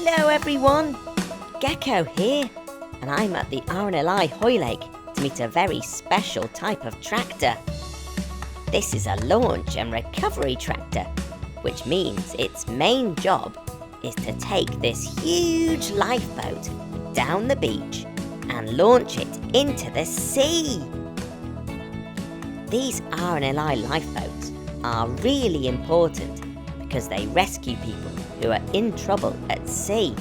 Hello everyone, Gecko here, and I'm at the RNLI Hoylake to meet a very special type of tractor. This is a launch and recovery tractor, which means its main job is to take this huge lifeboat down the beach and launch it into the sea. These RNLI lifeboats are really important because they rescue people who are in trouble at sea.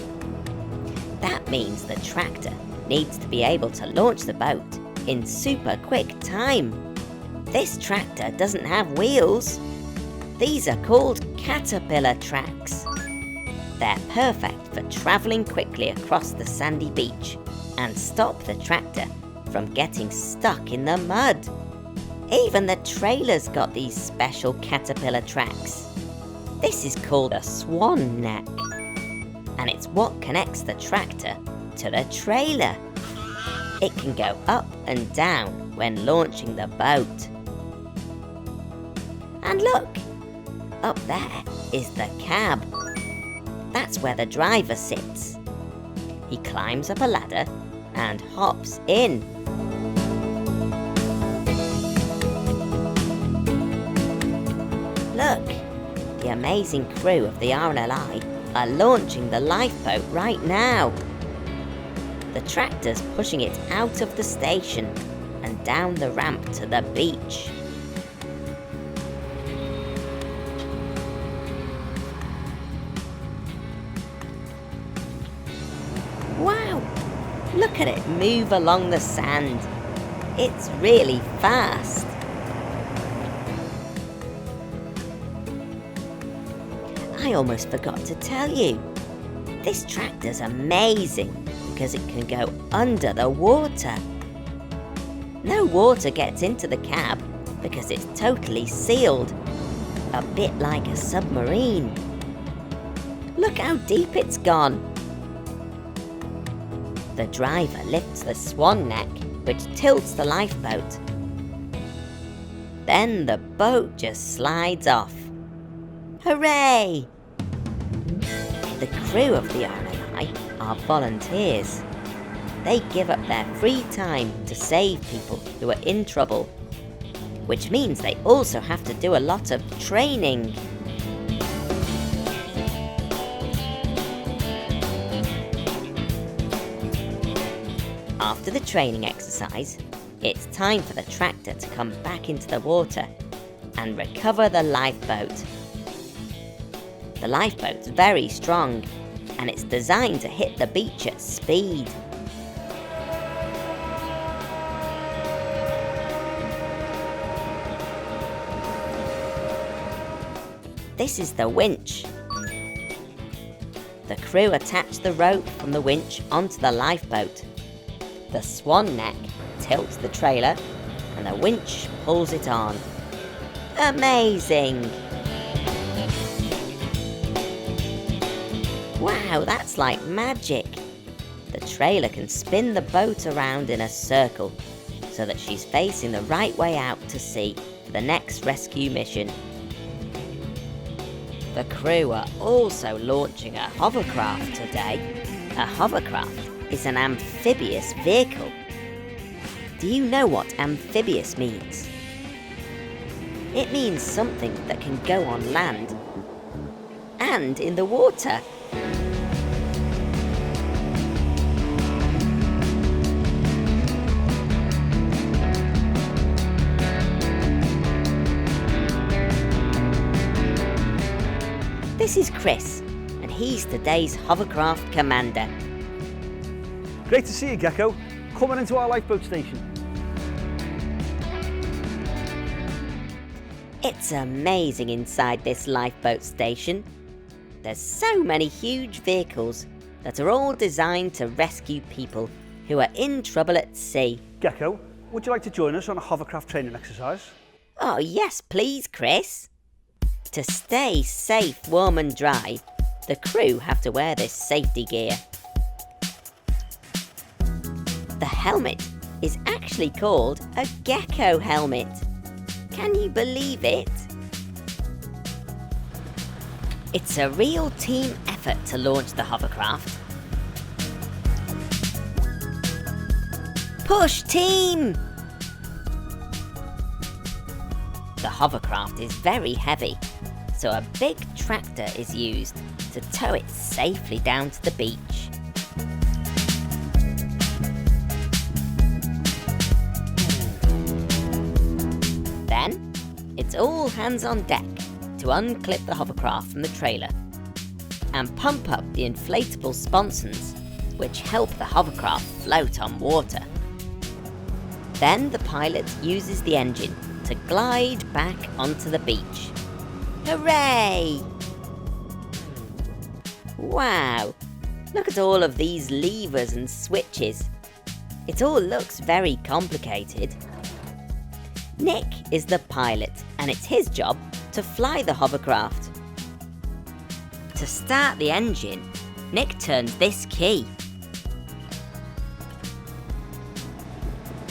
That means the tractor needs to be able to launch the boat in super quick time. This tractor doesn't have wheels. These are called caterpillar tracks. They're perfect for travelling quickly across the sandy beach and stop the tractor from getting stuck in the mud. Even the trailer's got these special caterpillar tracks. This is called a swan neck, and it's what connects the tractor to the trailer. It can go up and down when launching the boat. And look, up there is the cab. That's where the driver sits. He climbs up a ladder and hops in. Look, the amazing crew of the RNLI are launching the lifeboat right now. The tractor's pushing it out of the station and down the ramp to the beach. Wow, look at it move along the sand. It's really fast. I almost forgot to tell you. This tractor's amazing because it can go under the water. No water gets into the cab because it's totally sealed, a bit like a submarine. Look how deep it's gone. The driver lifts the swan neck, which tilts the lifeboat. Then the boat just slides off. Hooray! The crew of the RNLI are volunteers. They give up their free time to save people who are in trouble, which means they also have to do a lot of training. After the training exercise, it's time for the tractor to come back into the water and recover the lifeboat. The lifeboat's very strong, and it's designed to hit the beach at speed. This is the winch. The crew attach the rope from the winch onto the lifeboat. The swan neck tilts the trailer, and the winch pulls it on. Amazing! Wow, that's like magic! The trailer can spin the boat around in a circle so that she's facing the right way out to sea for the next rescue mission. The crew are also launching a hovercraft today. A hovercraft is an amphibious vehicle. Do you know what amphibious means? It means something that can go on land and in the water. This is Chris, and he's today's hovercraft commander. Great to see you, Gecko. Coming into our lifeboat station. It's amazing inside this lifeboat station. There's so many huge vehicles that are all designed to rescue people who are in trouble at sea. Gecko, would you like to join us on a hovercraft training exercise? Oh yes, please, Chris. To stay safe, warm and dry, the crew have to wear this safety gear. The helmet is actually called a Gecko helmet. Can you believe it? It's a real team effort to launch the hovercraft. Push, team! The hovercraft is very heavy, so a big tractor is used to tow it safely down to the beach. Then, it's all hands on deck to unclip the hovercraft from the trailer and pump up the inflatable sponsons, which help the hovercraft float on water. Then the pilot uses the engine to glide back onto the beach. Hooray! Wow, look at all of these levers and switches. It all looks very complicated. Nick is the pilot, and it's his job to fly the hovercraft. To start the engine, Nick turns this key.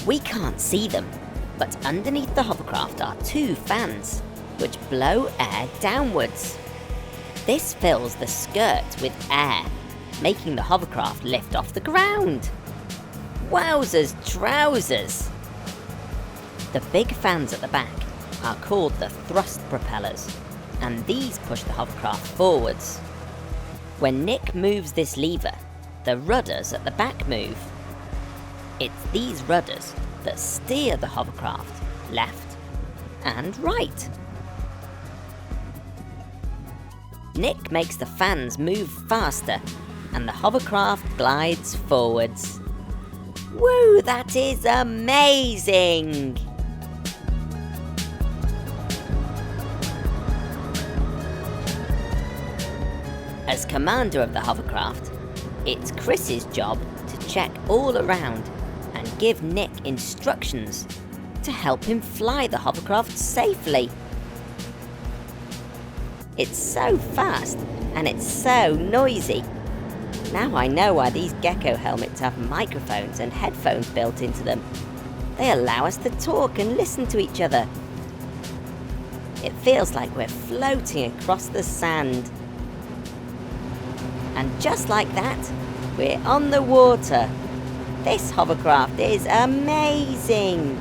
We can't see them, but underneath the hovercraft are 2 fans, which blow air downwards. This fills the skirt with air, making the hovercraft lift off the ground. Wowzers trousers! The big fans at the back are called the thrust propellers, and these push the hovercraft forwards. When Nick moves this lever, the rudders at the back move. It's these rudders that steer the hovercraft left and right. Nick makes the fans move faster, and the hovercraft glides forwards. Woo, that is amazing! As commander of the hovercraft, it's Chris's job to check all around and give Nick instructions to help him fly the hovercraft safely. It's so fast and it's so noisy. Now I know why these Gecko helmets have microphones and headphones built into them. They allow us to talk and listen to each other. It feels like we're floating across the sand. And just like that, we're on the water. This hovercraft is amazing!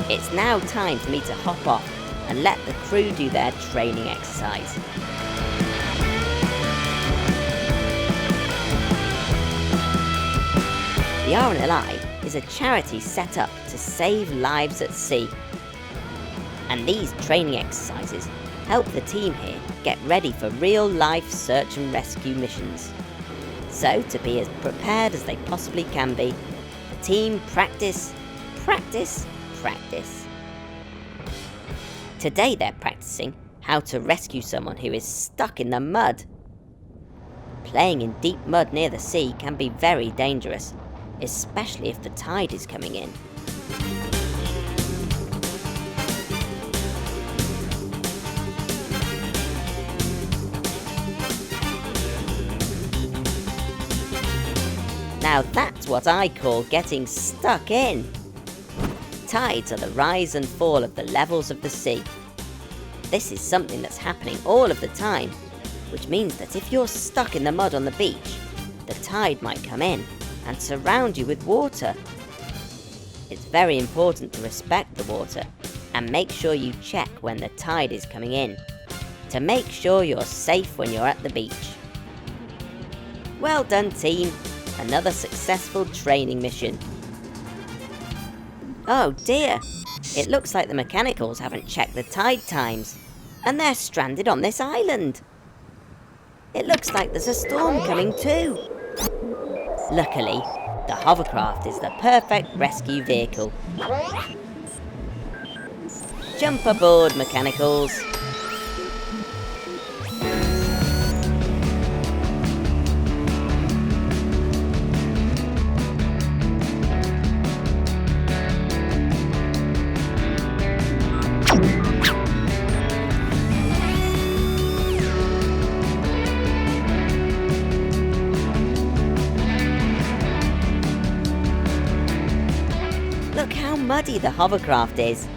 It's now time for me to hop off and let the crew do their training exercise. The RNLI is a charity set up to save lives at sea. And these training exercises help the team here get ready for real-life search and rescue missions. So, to be as prepared as they possibly can be, the team practice. Today they're practicing how to rescue someone who is stuck in the mud. Playing in deep mud near the sea can be very dangerous, especially if the tide is coming in. Now that's what I call getting stuck in. Tides are the rise and fall of the levels of the sea. This is something that's happening all of the time, which means that if you're stuck in the mud on the beach, the tide might come in and surround you with water. It's very important to respect the water and make sure you check when the tide is coming in, to make sure you're safe when you're at the beach. Well done, team. Another successful training mission. Oh dear, it looks like the mechanicals haven't checked the tide times, and they're stranded on this island. It looks like there's a storm coming too. Luckily, the hovercraft is the perfect rescue vehicle. Jump aboard, mechanicals. muddy the hovercraft is.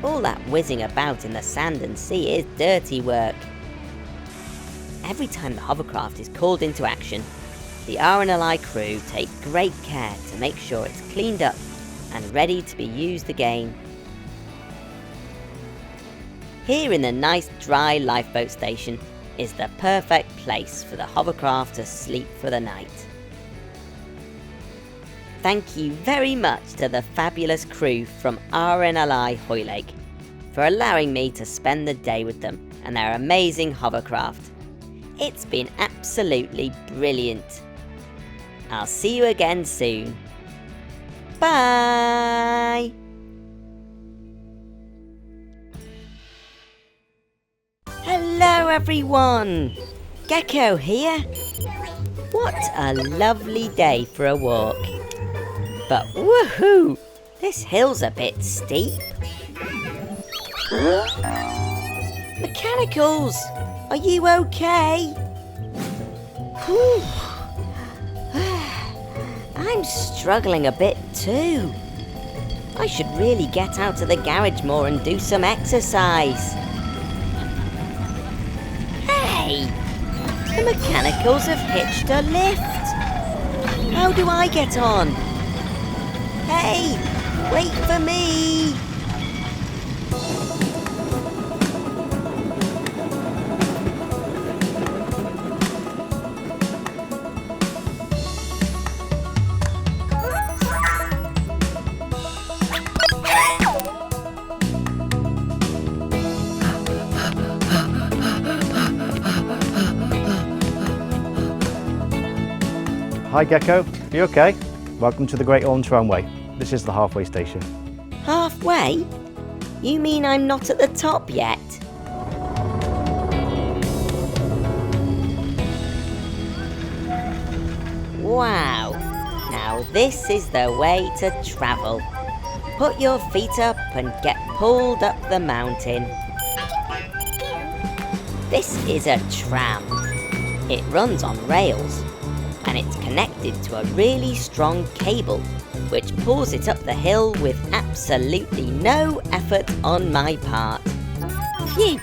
All that whizzing about in the sand and sea is dirty work. Every time the hovercraft is called into action, the RNLI crew take great care to make sure it's cleaned up and ready to be used again. Here in the nice dry lifeboat station is the perfect place for the hovercraft to sleep for the night. Thank you very much to the fabulous crew from RNLI Hoylake for allowing me to spend the day with them and their amazing hovercraft. It's been absolutely brilliant. I'll see you again soon. Bye! Hello everyone! Gecko here. What a lovely day for a walk. But woohoo! This hill's a bit steep. Mechanicals! Are you okay? Whew. I'm struggling a bit too. I should really get out to the garage more and do some exercise. Hey! The mechanicals have hitched a lift. How do I get on? Hey! Wait for me! Hi Gecko, are you okay? Welcome to the Great Orme Tramway. This is the halfway station. Halfway? You mean I'm not at the top yet? Wow! Now this is the way to travel. Put your feet up and get pulled up the mountain. This is a tram. It runs on rails, and it's connected to a really strong cable which pulls it up the hill with absolutely no effort on my part. Phew!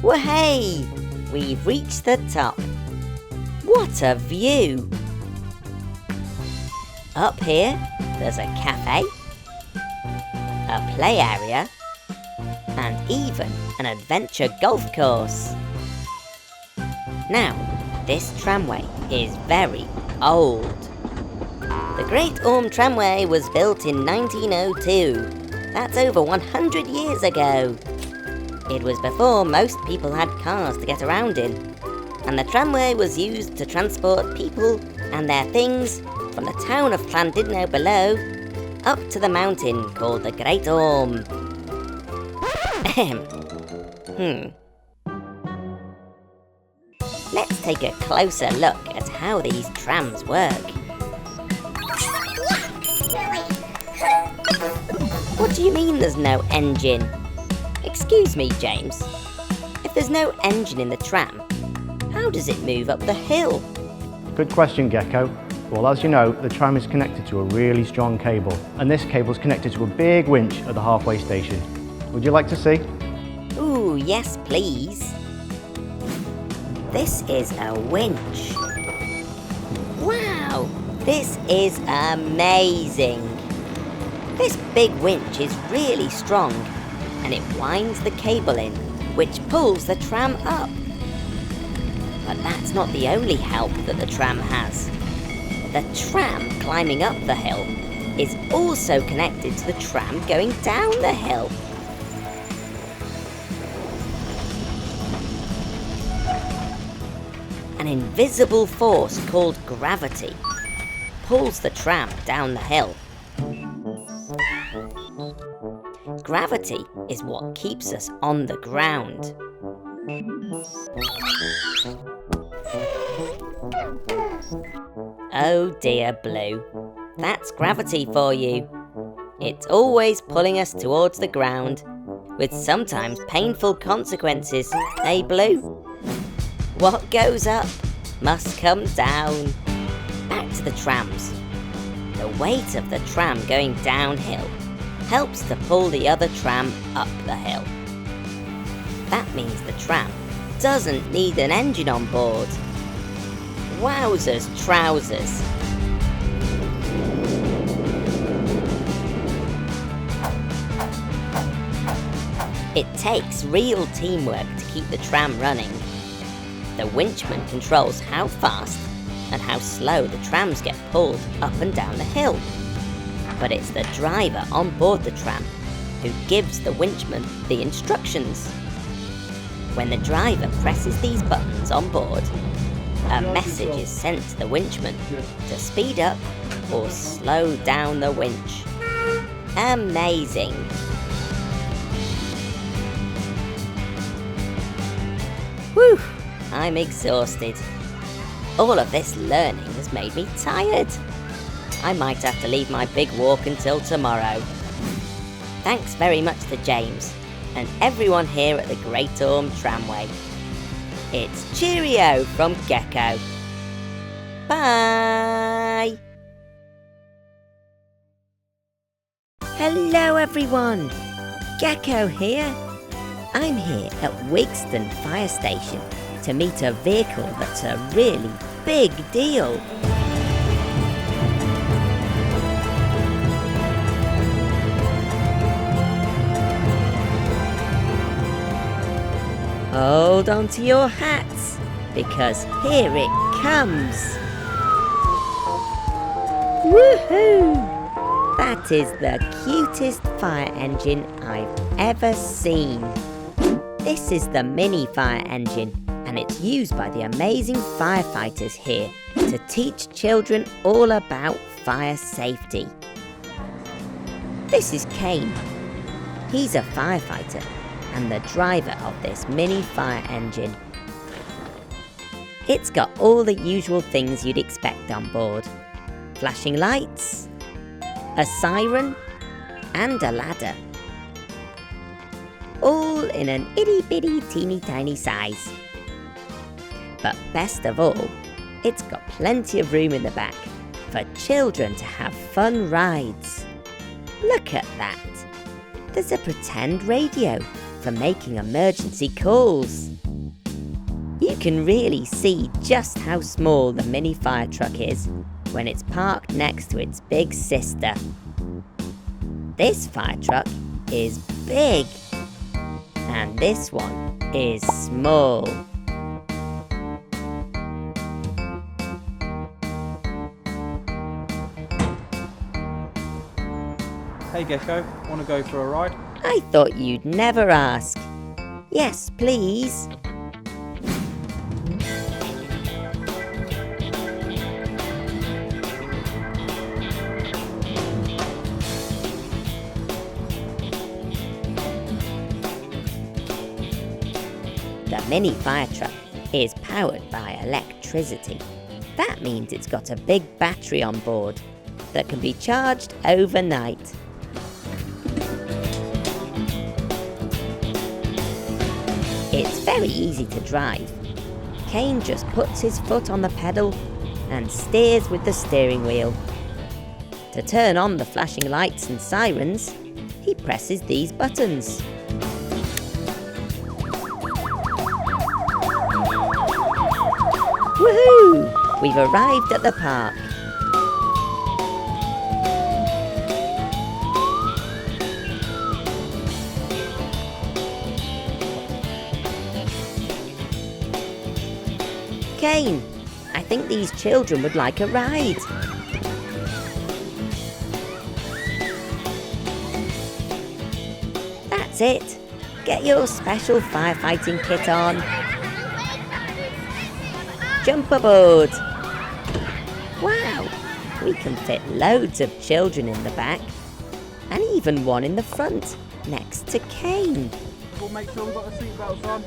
Wahey! We've reached the top. What a view! Up here, there's a cafe, a play area, and even an adventure golf course. Now, this tramway is very old. The Great Orme Tramway was built in 1902. That's over 100 years ago. It was before most people had cars to get around in, and the tramway was used to transport people and their things from the town of Llandudno below up to the mountain called the Great Orme. Let's take a closer look at how these trams work. What do you mean there's no engine? Excuse me, James. If there's no engine in the tram, how does it move up the hill? Good question, Gecko. Well, as you know, the tram is connected to a really strong cable, and this cable is connected to a big winch at the halfway station. Would you like to see? Ooh, yes please. This is a winch. Wow, this is amazing. This big winch is really strong, and it winds the cable in, which pulls the tram up. But that's not the only help that the tram has. The tram climbing up the hill is also connected to the tram going down the hill. An invisible force called gravity pulls the tram down the hill. Gravity is what keeps us on the ground. Oh dear, Blue. That's gravity for you. It's always pulling us towards the ground, with sometimes painful consequences, eh, Blue? What goes up must come down. Back to the trams. The weight of the tram going downhill helps to pull the other tram up the hill. That means the tram doesn't need an engine on board. Wowzers trousers! It takes real teamwork to keep the tram running. The winchman controls how fast and how slow the trams get pulled up and down the hill. But it's the driver on board the tram who gives the winchman the instructions. When the driver presses these buttons on board, a message is sent to the winchman to speed up or slow down the winch. Amazing! Whew, I'm exhausted. All of this learning has made me tired. I might have to leave my big walk until tomorrow. Thanks very much to James and everyone here at the Great Orme Tramway. It's cheerio from Gecko. Bye! Hello everyone, Gecko here. I'm here at Wigston Fire Station to meet a vehicle that's a really big deal. Hold on to your hats, because here it comes. Woohoo! That is the cutest fire engine I've ever seen. This is the mini fire engine, and it's used by the amazing firefighters here to teach children all about fire safety. This is Kane. He's a firefighter and the driver of this mini fire engine. It's got all the usual things you'd expect on board. Flashing lights, a siren, and a ladder. All in an itty-bitty teeny-tiny size. But best of all, it's got plenty of room in the back for children to have fun rides. Look at that! There's a pretend radio for making emergency calls. You can really see just how small the mini fire truck is when it's parked next to its big sister. This fire truck is big, and this one is small. Hey Gecko, want to go for a ride? I thought you'd never ask. Yes, please. The mini fire truck is powered by electricity. That means it's got a big battery on board that can be charged overnight. It's very easy to drive. Kane just puts his foot on the pedal and steers with the steering wheel. To turn on the flashing lights and sirens, he presses these buttons. Woohoo! We've arrived at the park. Kane, I think these children would like a ride. That's it. Get your special firefighting kit on. Jump aboard. Wow, we can fit loads of children in the back and even one in the front next to Kane. We'll make sure we've got the seatbelts on.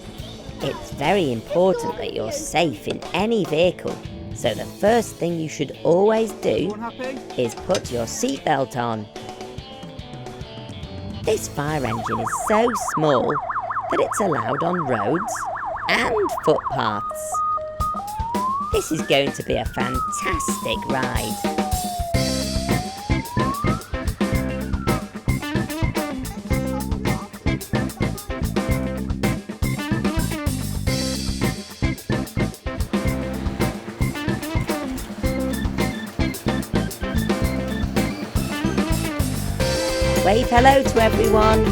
It's very important that you're safe in any vehicle, so the first thing you should always do is put your seatbelt on. This fire engine is so small that it's allowed on roads and footpaths. This is going to be a fantastic ride. Wave hello to everyone.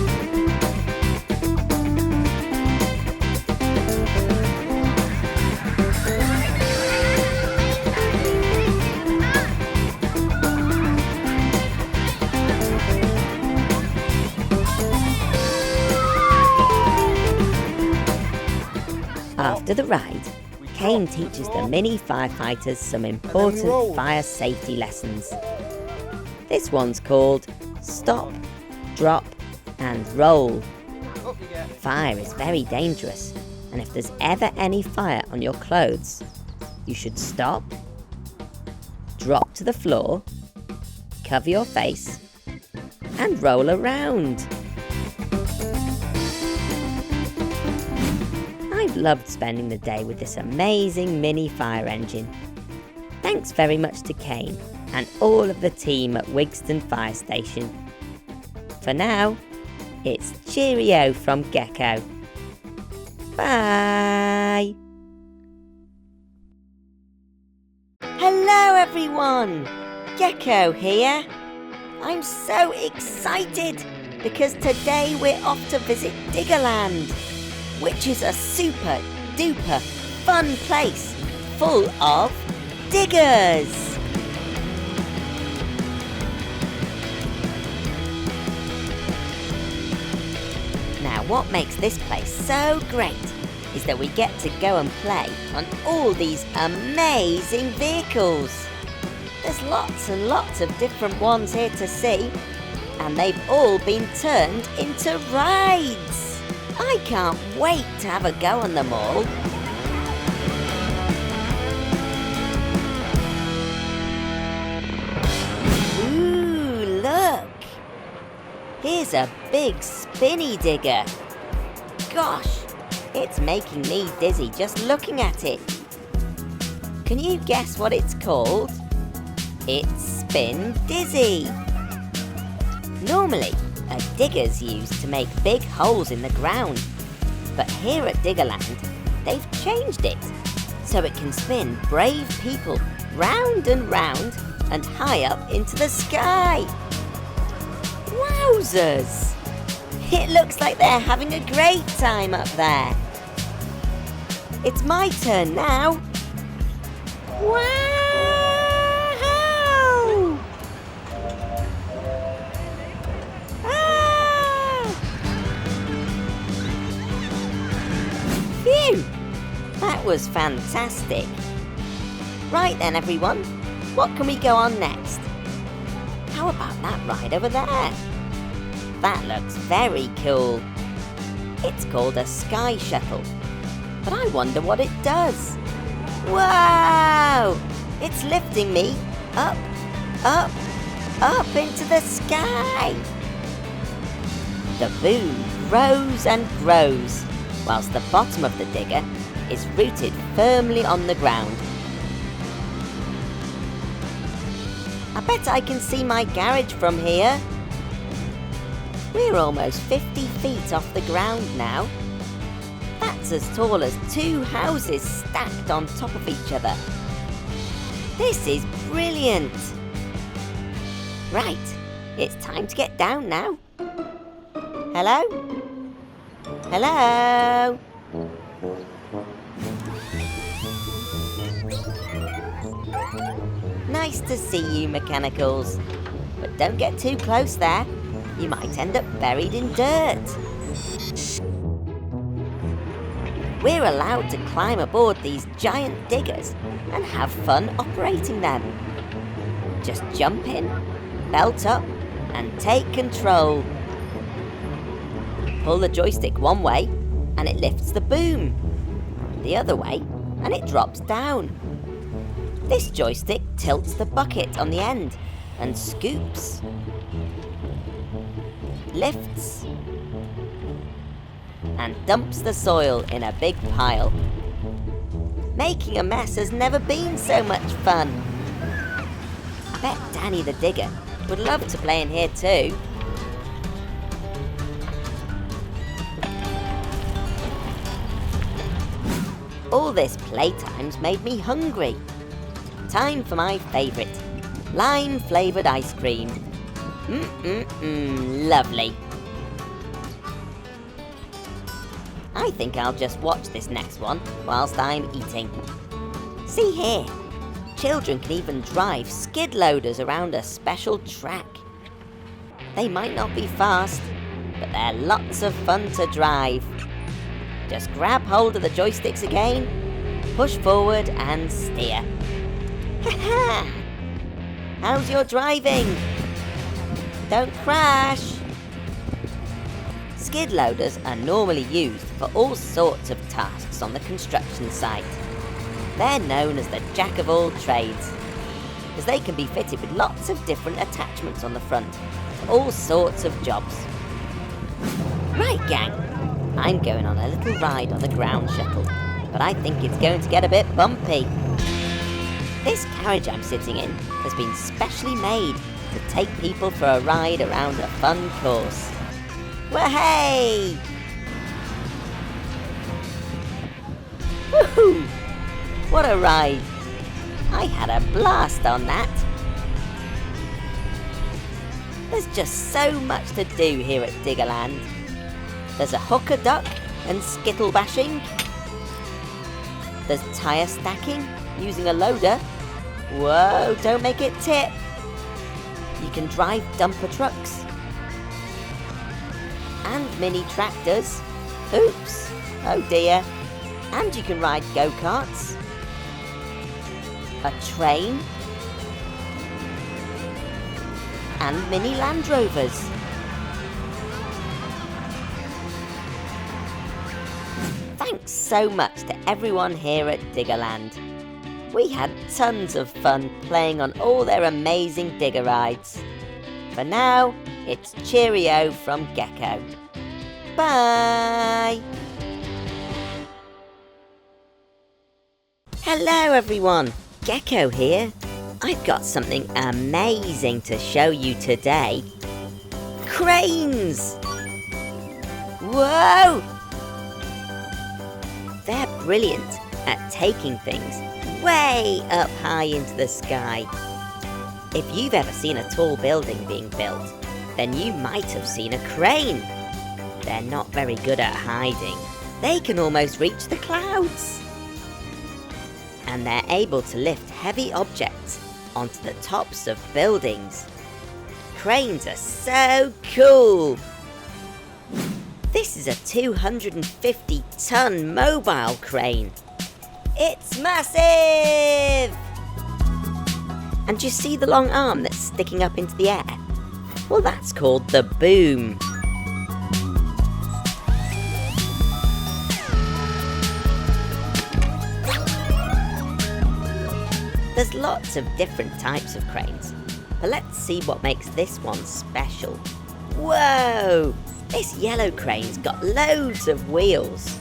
After the ride, Kane teaches the mini firefighters some important fire safety lessons. This one's called Stop, Drop and Roll. Fire is very dangerous, and if there's ever any fire on your clothes, you should stop, drop to the floor, cover your face, and roll around. I've loved spending the day with this amazing mini fire engine. Thanks very much to Kane and all of the team at Wigston Fire Station. For now, it's cheerio from Gecko. Bye! Hello everyone! Gecko here. I'm so excited because today we're off to visit Diggerland, which is a super duper fun place full of diggers. Now, what makes this place so great is that we get to go and play on all these amazing vehicles. There's lots and lots of different ones here to see, and they've all been turned into rides. I can't wait to have a go on them all. Ooh, look! Here's a big spinny digger. Gosh, it's making me dizzy just looking at it. Can you guess what it's called? It's Spin Dizzy. Normally, a digger's used to make big holes in the ground, but here at Diggerland, they've changed it so it can spin brave people round and round and high up into the sky. Wowzers! It looks like they're having a great time up there. It's my turn now. Wow! Ah! Phew! That was fantastic. Right then, everyone. What can we go on next? How about that ride over there? That looks very cool. It's called a sky shuttle, but I wonder what it does. Wow! It's lifting me up, up, up into the sky. The boom grows and grows, whilst the bottom of the digger is rooted firmly on the ground. I bet I can see my garage from here. We're almost 50 feet off the ground now. That's as tall as 2 houses stacked on top of each other. This is brilliant. Right, it's time to get down now. Hello? Hello? Nice to see you, mechanicals. But don't get too close there. You might end up buried in dirt. We're allowed to climb aboard these giant diggers and have fun operating them. Just jump in, belt up, and take control. Pull the joystick one way, and it lifts the boom. The other way, and it drops down. This joystick tilts the bucket on the end and scoops. lifts and dumps the soil in a big pile. Making a mess has never been so much fun. I bet Danny the Digger would love to play in here too. All this playtime's made me hungry. Time for my favourite, lime-flavoured ice cream. Lovely. I think I'll just watch this next one whilst I'm eating. See here, children can even drive skid loaders around a special track. They might not be fast, but they're lots of fun to drive. Just grab hold of the joysticks again, push forward and steer. Ha-ha! How's your driving? Don't crash! Skid loaders are normally used for all sorts of tasks on the construction site. They're known as the jack of all trades, because they can be fitted with lots of different attachments on the front for all sorts of jobs. Right, gang, I'm going on a little ride on the ground shuttle, but I think it's going to get a bit bumpy. This carriage I'm sitting in has been specially made to take people for a ride around a fun course. Wahey! Woohoo! What a ride! I had a blast on that. There's just so much to do here at Diggerland. There's a hooker duck and skittle bashing. There's tyre stacking using a loader. Whoa, don't make it tip. You can drive dumper trucks. And mini tractors. Oops, oh dear. And you can ride go-karts. A train. And mini Land Rovers. Thanks so much to everyone here at Diggerland. We had tons of fun playing on all their amazing digger rides. For now, it's cheerio from Gecko. Bye! Hello everyone, Gecko here. I've got something amazing to show you today. Cranes! Whoa! They're brilliant at taking things way up high into the sky. If you've ever seen a tall building being built, then you might have seen a crane. They're not very good at hiding. They can almost reach the clouds. And they're able to lift heavy objects onto the tops of buildings. Cranes are so cool! This is a 250-ton mobile crane. It's massive! And do you see the long arm that's sticking up into the air? Well, that's called the boom. There's lots of different types of cranes, but let's see what makes this one special. Whoa! This yellow crane's got loads of wheels.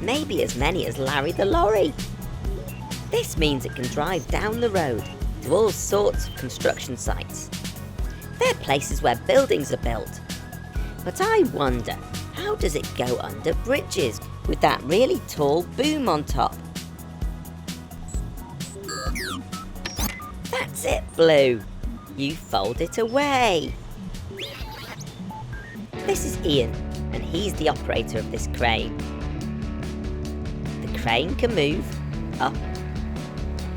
Maybe as many as Larry the lorry. This means it can drive down the road to all sorts of construction sites. They're places where buildings are built. But I wonder, how does it go under bridges with that really tall boom on top? That's it, Blue. You fold it away. This is Ian, and he's the operator of this crane. The crane can move up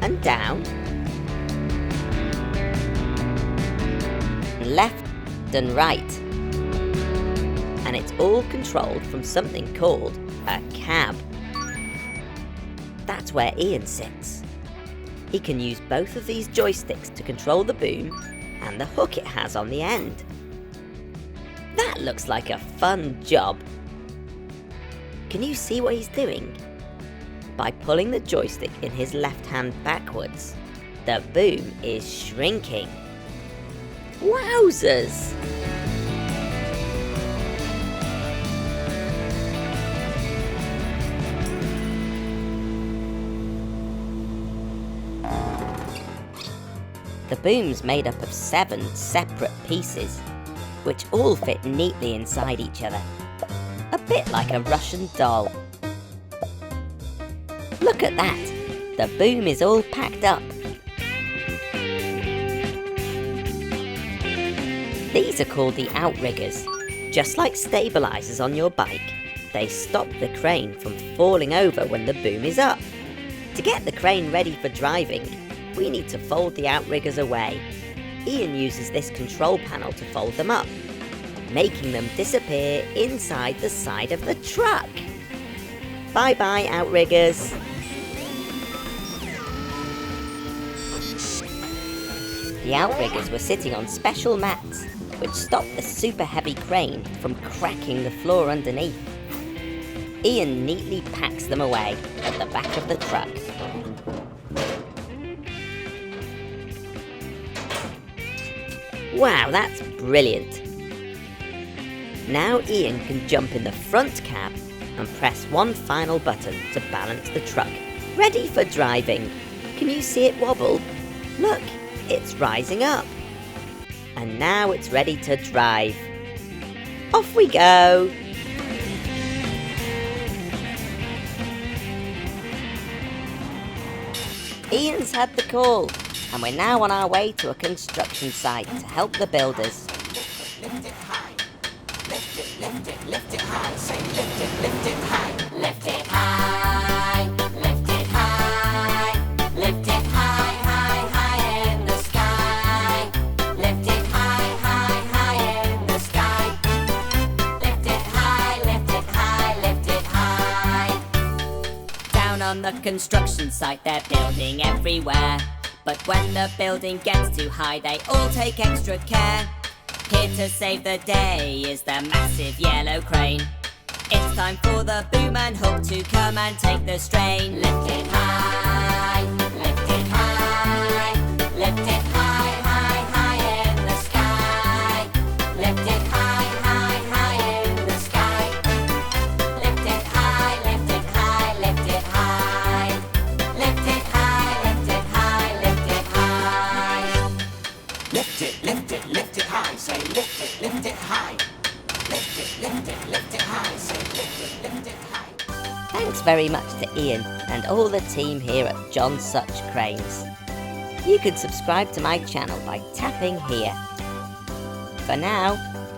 and down, left and right, and it's all controlled from something called a cab. That's where Ian sits. He can use both of these joysticks to control the boom and the hook it has on the end. That looks like a fun job. Can you see what he's doing? By pulling the joystick in his left hand backwards, the boom is shrinking. Wowzers! The boom's made up of 7 separate pieces, which all fit neatly inside each other. A bit like a Russian doll. Look at that! The boom is all packed up. These are called the outriggers. Just like stabilizers on your bike, they stop the crane from falling over when the boom is up. To get the crane ready for driving, we need to fold the outriggers away. Ian uses this control panel to fold them up, making them disappear inside the side of the truck. Bye bye, outriggers. The outriggers were sitting on special mats, which stop the super heavy crane from cracking the floor underneath. Ian neatly packs them away at the back of the truck. Wow, that's brilliant! Now Ian can jump in the front cab and press one final button to balance the truck, ready for driving. Can you see it wobble? Look, it's rising up. And now it's ready to drive. Off we go! Ian's had the call, and we're now on our way to a construction site to help the builders. Lift it high. Lift it high. Say lift it high. Lift it high. Lift it high. Lift it high, high, high in the sky. Lift it high, high, high in the sky. Lift it high, lift it high, lift it high. Down on the construction site, they're building everywhere. But when the building gets too high, they all take extra care. Here to save the day is the massive yellow crane. It's time for the boom and hook to come and take the strain. Lift it high, lift it high, lift it high, high, high in the sky. Lift it high, high, high in the sky. Lift it high, lift it high, lift it high. Lift it high, lift it high, lift it high. Lift it high, say lift it high. Lift it high, say lift it high. Thanks very much to Ian and all the team here at John Such Cranes. You can subscribe to my channel by tapping here. For now,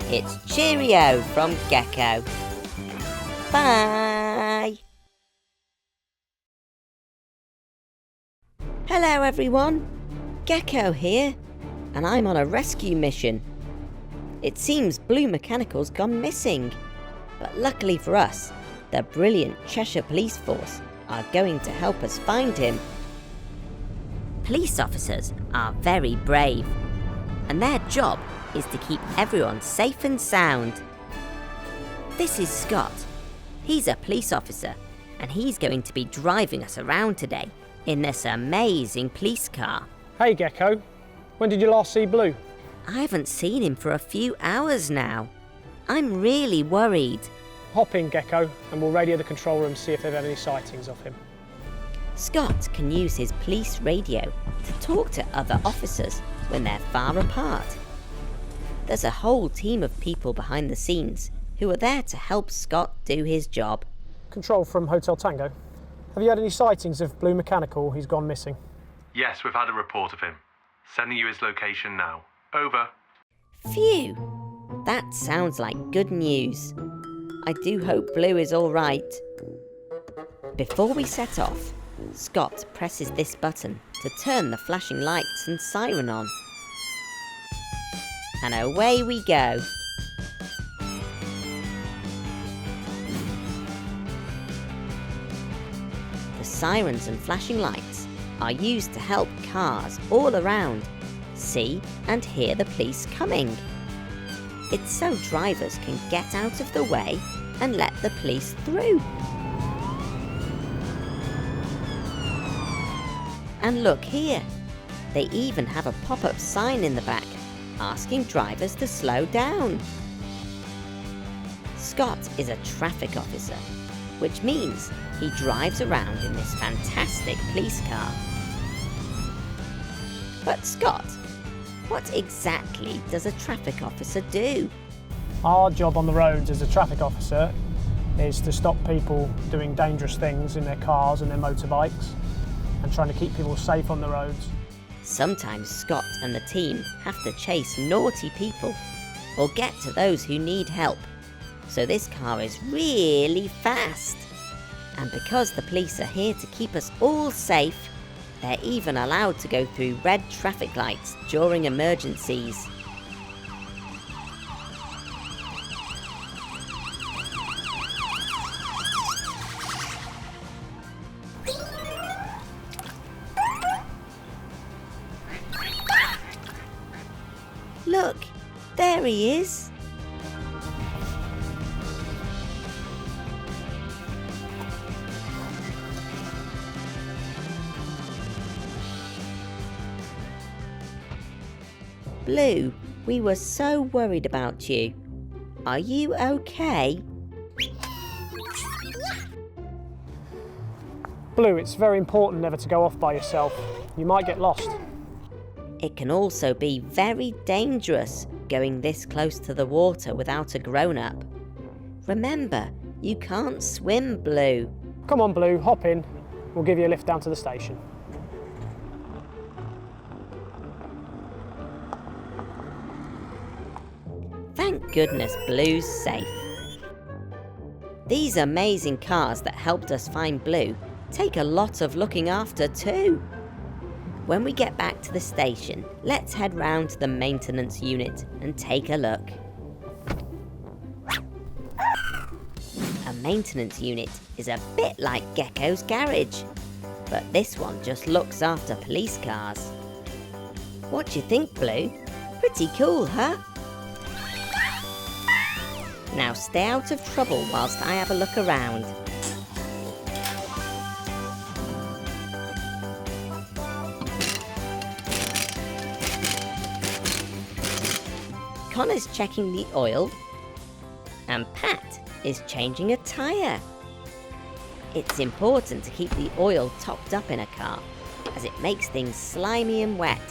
it's cheerio from Gecko. Bye! Hello everyone, Gecko here, and I'm on a rescue mission. It seems Blue Mechanical's gone missing, but luckily for us, the brilliant Cheshire Police Force are going to help us find him. Police officers are very brave, and their job is to keep everyone safe and sound. This is Scott. He's a police officer, and he's going to be driving us around today in this amazing police car. Hey Gecko, when did you last see Blue? I haven't seen him for a few hours now. I'm really worried. Hop in, Gecko, and we'll radio the control room to see if they've had any sightings of him. Scott can use his police radio to talk to other officers when they're far apart. There's a whole team of people behind the scenes who are there to help Scott do his job. Control from Hotel Tango. Have you had any sightings of Blue Mechanical who's gone missing? Yes, we've had a report of him. Sending you his location now. Over. Phew! That sounds like good news. I do hope Blue is all right. Before we set off, Scott presses this button to turn the flashing lights and siren on. And away we go. The sirens and flashing lights are used to help cars all around see and hear the police coming. It's so drivers can get out of the way and let the police through. And look here, they even have a pop-up sign in the back asking drivers to slow down. Scott is a traffic officer, which means he drives around in this fantastic police car. But Scott, What exactly does a traffic officer do? Our job on the roads as a traffic officer is to stop people doing dangerous things in their cars and their motorbikes and trying to keep people safe on the roads. Sometimes Scott and the team have to chase naughty people or get to those who need help. So this car is really fast. And because the police are here to keep us all safe, they're even allowed to go through red traffic lights during emergencies. Look, there he is. Blue, we were so worried about you. Are you okay? Blue, it's very important never to go off by yourself. You might get lost. It can also be very dangerous going this close to the water without a grown-up. Remember, you can't swim, Blue. Come on, Blue, hop in. We'll give you a lift down to the station. Thank goodness Blue's safe. These amazing cars that helped us find Blue take a lot of looking after too. When we get back to the station, let's head round to the maintenance unit and take a look. A maintenance unit is a bit like Gecko's garage, but this one just looks after police cars. What do you think, Blue? Pretty cool, huh? Now stay out of trouble whilst I have a look around. Connor's checking the oil, and Pat is changing a tyre. It's important to keep the oil topped up in a car, as it makes things slimy and wet,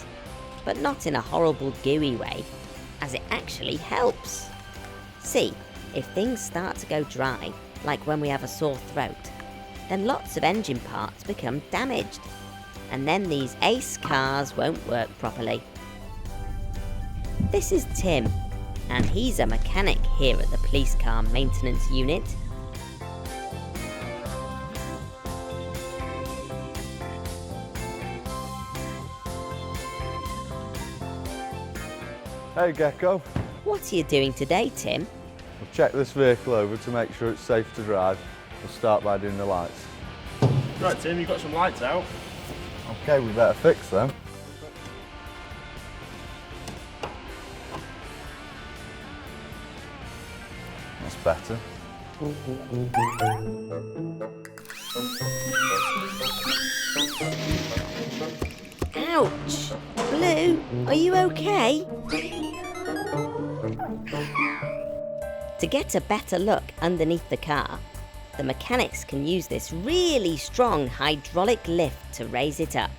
but not in a horrible gooey way, as it actually helps. See, if things start to go dry, like when we have a sore throat, then lots of engine parts become damaged, and then these ace cars won't work properly. This is Tim, and he's a mechanic here at the police car maintenance unit. Hey Gecko, What are you doing today, Tim? I've checked this vehicle over to make sure it's safe to drive. We'll start by doing the lights. Right Tim, you've got some lights out. Okay, we better fix them. That's better. Ouch! Blue, are you okay? To get a better look underneath the car, the mechanics can use this really strong hydraulic lift to raise it up.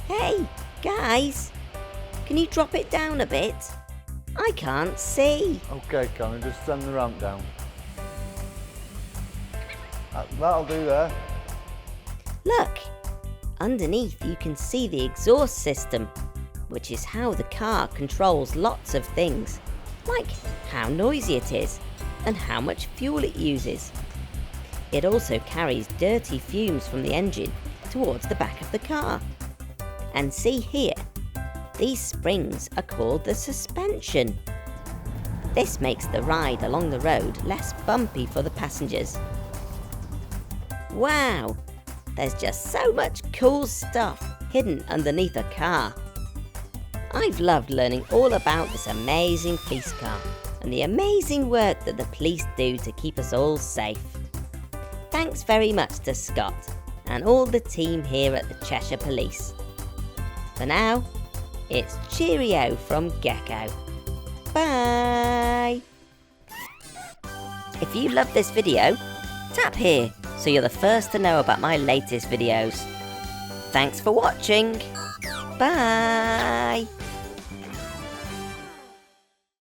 Hey, guys, can you drop it down a bit? I can't see. Okay, Connor, just send the ramp down. That'll do there. Look, underneath you can see the exhaust system, which is how the car controls lots of things, like how noisy it is and how much fuel it uses. It also carries dirty fumes from the engine towards the back of the car. And see here, these springs are called the suspension. This makes the ride along the road less bumpy for the passengers. Wow, there's just so much cool stuff hidden underneath a car. I've loved learning all about this amazing police car and the amazing work that the police do to keep us all safe. Thanks very much to Scott and all the team here at the Cheshire Police. For now, it's cheerio from Gecko. Bye! If you love this video, tap here so you're the first to know about my latest videos. Thanks for watching. Bye.